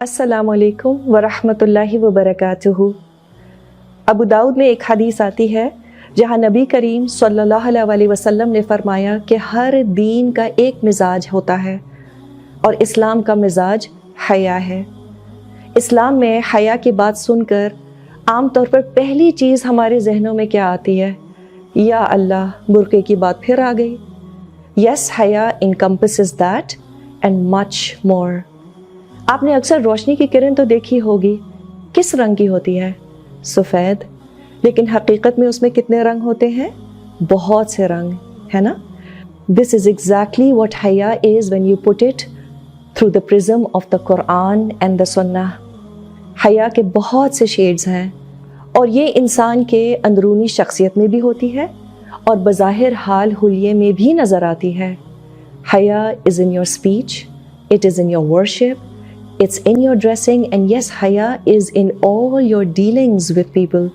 अस्सलाम वालेकुम वरहमतुल्लाहि वबरकातुहू। अबू दाऊद में एक हदीस आती है जहाँ नबी करीम सल्लल्लाहु अलैहि वसल्लम ने फरमाया कि हर दीन का एक मिजाज होता है और इस्लाम का मिजाज हया है। इस्लाम में हया की बात सुनकर आम तौर पर पहली चीज़ हमारे जहनों में क्या आती है? या अल्लाह, बुर्के की बात फिर आ गई। यस, हया encompasses that and much more. आपने अक्सर रोशनी की किरण तो देखी होगी, किस रंग की होती है? सफ़ेद। लेकिन हकीकत में उसमें कितने रंग होते हैं? बहुत से रंग, है ना? दिस इज़ एग्जैक्टली व्हाट हया is when you put it through the prism of the Quran and the सुन्नाह। हया के बहुत से शेड्स हैं और ये इंसान के अंदरूनी शख्सियत में भी होती है और बज़ाहिर हाल हुलिये में भी नज़र आती है। हया is in your speech, it is in your worship, it's in your dressing, and yes, haya is in all your dealings with people.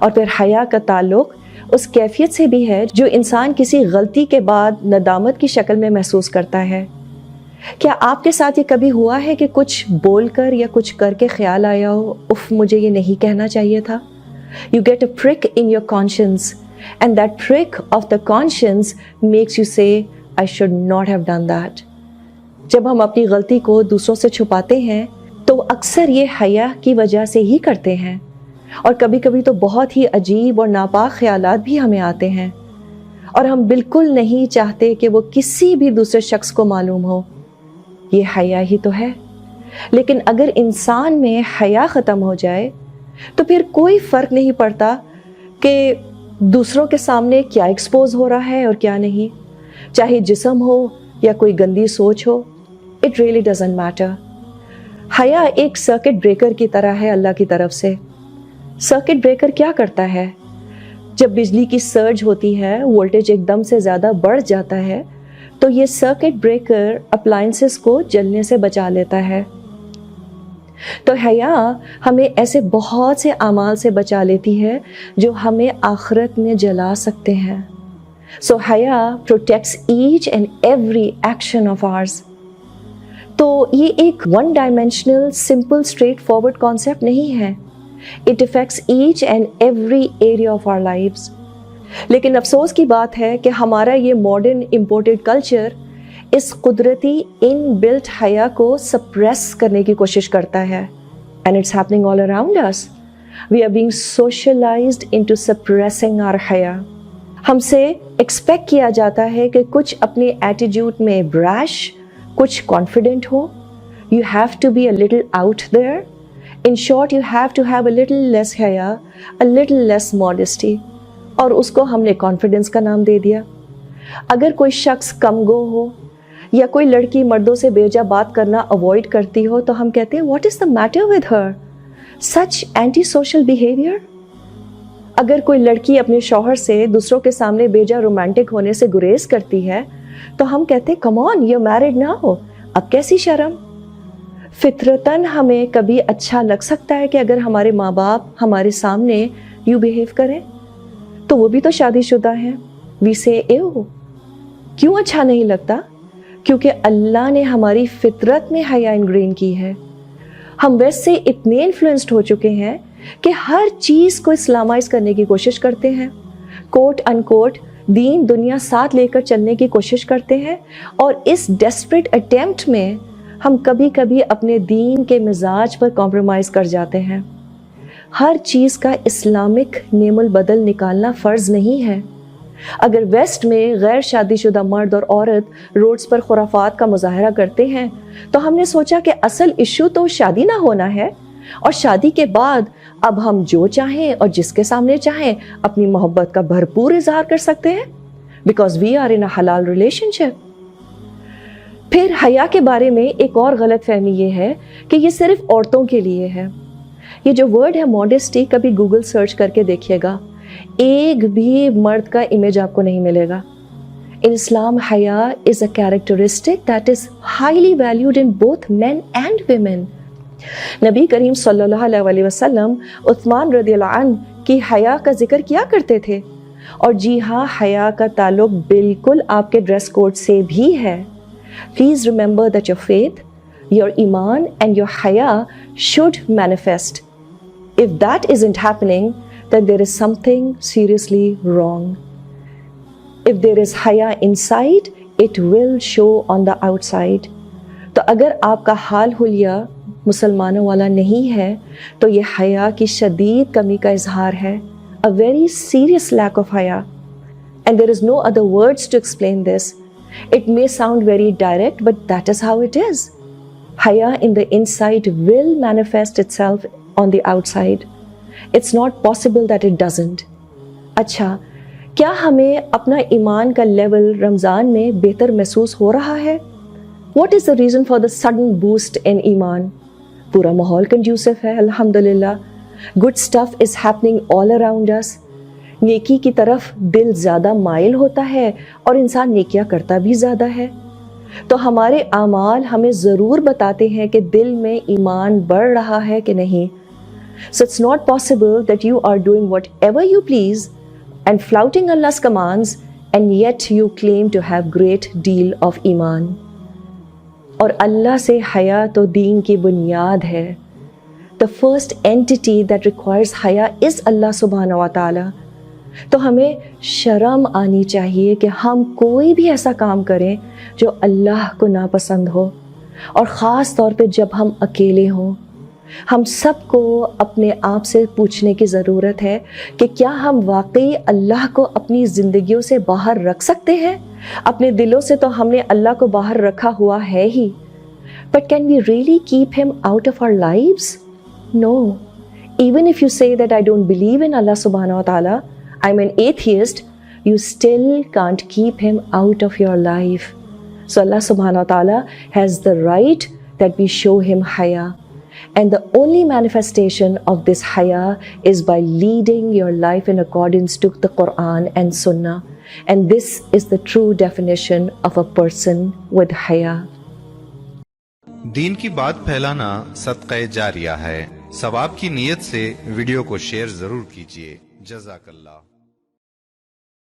और फिर हया का ताल्लुक उस कैफियत से भी है जो इंसान किसी गलती के बाद नदामत की शक्ल में महसूस करता है। क्या आपके साथ ये कभी हुआ है कि कुछ बोलकर या कुछ करके ख्याल आया हो, उफ मुझे ये नहीं कहना चाहिए था? You get a prick in your conscience, and that prick of the conscience makes you say, I should not have done that. जब हम अपनी गलती को दूसरों से छुपाते हैं तो अक्सर ये हया की वजह से ही करते हैं, और कभी कभी तो बहुत ही अजीब और नापाक ख्यालात भी हमें आते हैं और हम बिल्कुल नहीं चाहते कि वो किसी भी दूसरे शख्स को मालूम हो। ये हया ही तो है। लेकिन अगर इंसान में हया ख़त्म हो जाए तो फिर कोई फ़र्क नहीं पड़ता कि दूसरों के सामने क्या एक्सपोज हो रहा है और क्या नहीं, चाहे जिस्म हो या कोई गंदी सोच हो। It really doesn't matter. हया एक सर्किट ब्रेकर की तरह है अल्लाह की तरफ से। सर्किट ब्रेकर क्या करता है? जब बिजली की सर्ज होती है, वोल्टेज एकदम से ज़्यादा बढ़ जाता है, तो ये सर्किट ब्रेकर अप्लायंसेस को जलने से बचा लेता है। तो हया हमें ऐसे बहुत से अमाल से बचा लेती है जो हमें आखिरत में जला सकते हैं। So हया protects each and every action of ours. तो ये एक one dimensional simple straightforward concept नहीं है। It affects each and every area of our lives. लेकिन अफसोस की बात है कि हमारा ये मॉडर्न इम्पोर्टेड कल्चर इस कुदरती इन बिल्ट हया को सप्रेस करने की कोशिश करता है। And it's happening all around us. We are being socialised into suppressing our हया। हमसे एक्सपेक्ट किया जाता है कि कुछ अपने एटीट्यूड में ब्रैश, कुछ कॉन्फिडेंट हो। You have to be a little out there. In short, you have to have a little less हया, अ लिटिल लेस मॉडेस्टी, और उसको हमने कॉन्फिडेंस का नाम दे दिया। अगर कोई शख्स कम गो हो या कोई लड़की मर्दों से बेजा बात करना अवॉइड करती हो तो हम कहते हैं what is the matter with her, such anti social behaviour. अगर कोई लड़की अपने शौहर से दूसरों के सामने बेजा रोमांटिक होने से गुरेज करती है तो हम कहते हैं कम ऑन, यू मैरिड ना हो, अब कैसी शर्म। फितरतन हमें कभी अच्छा लग सकता है कि अगर हमारे माँ बाप हमारे सामने यूँ बिहेव करें, तो वो भी तो शादीशुदा हैं। वी से एओ, क्यों अच्छा नहीं लगता? क्योंकि अल्लाह ने हमारी फितरत में हया इनग्रेन की है। हम वैसे इतने इन्फ्लुएंस्ड हो चुके हैं कि हर चीज़ को इस्लामाइज करने की कोशिश करते हैं, कोट अनकोट दीन दुनिया साथ लेकर चलने की कोशिश करते हैं, और इस डेस्परेट अटेम्प्ट में हम कभी कभी अपने दीन के मिजाज पर कॉम्प्रोमाइज़ कर जाते हैं। हर चीज़ का इस्लामिक नेमुल बदल निकालना फ़र्ज़ नहीं है। अगर वेस्ट में गैर शादीशुदा मर्द और औरत रोड्स पर खुराफात का मुजाहरा करते हैं तो हमने सोचा कि असल इशू तो शादी ना होना है, और शादी के बाद अब हम जो चाहें और जिसके सामने चाहें अपनी मोहब्बत का भरपूर इजहार कर सकते हैं, बिकॉज वी आर इन अ हलाल रिलेशनशिप। फिर हया के बारे में एक और गलत फहमी ये है कि ये सिर्फ औरतों के लिए है। ये जो वर्ड है मॉडेस्टी, कभी गूगल सर्च करके देखिएगा, एक भी मर्द का इमेज आपको नहीं मिलेगा। इन इस्लाम हया is a characteristic that is highly valued in both men and women. नबी करीम सल्लल्लाहु अलैहि वसल्लम उस्मान रज़ियल्लाहु अन्हु की हया का जिक्र किया करते थे, और जी हाँ, हया का ताल्लुक बिल्कुल आपके ड्रेस कोड से भी है। Please remember that your faith, your iman and your haya should manifest. If that isn't happening, then there is something seriously wrong. If there is haya inside, it will show on the outside. تو اگر آپ کا حال حلیہ مسلمانوں والا نہیں ہے تو یہ حیا کی شدید کمی کا اظہار ہے. A very serious lack of haya. And there is no other words to explain this. It may sound very direct, but that is how it is. Haya in the inside will manifest itself on the outside. It's not possible that it doesn't. اچھا، کیا ہمیں اپنا ایمان کا level رمضان میں بہتر محسوس ہو رہا ہے؟ What is the reason for the sudden boost in ایمان؟ پورا ماحول کنڈیوسو ہے الحمدللہ. Good stuff is happening all around us. نیکی کی طرف دل زیادہ مائل ہوتا ہے اور انسان نیکیاں کرتا بھی زیادہ ہے. تو ہمارے اعمال ہمیں ضرور بتاتے ہیں کہ دل میں ایمان بڑھ رہا ہے کہ نہیں. So it's not possible that you are doing whatever you please and flouting Allah's commands and yet you claim to have great deal of ایمان. اور اللہ سے حیا تو دین کی بنیاد ہے. The first entity that requires حیا is اللہ سبحانہ و تعالی. تو ہمیں شرم آنی چاہیے کہ ہم کوئی بھی ایسا کام کریں جو اللہ کو ناپسند ہو، اور خاص طور پہ جب ہم اکیلے ہوں. ہم سب کو اپنے آپ سے پوچھنے کی ضرورت ہے کہ کیا ہم واقعی اللہ کو اپنی زندگیوں سے باہر رکھ سکتے ہیں؟ اپنے دلوں سے تو ہم نے اللہ کو باہر رکھا ہوا ہے ہی. But can we really keep him out of our lives? No. Even if you say that I don't believe in Allah subhanahu wa ta'ala, I'm an atheist, you still can't keep him out of your life. So Allah subhanahu wa ta'ala has the right that we show him haya. And the only manifestation of this haya is by leading your life in accordance to the Quran and Sunnah. And this is the true definition of a person with haya. دین کی بات پھیلانا صدقہ جاریہ ہے. ثواب کی نیت سے ویڈیو کو شیئر ضرور کیجیے. جزاک اللہ.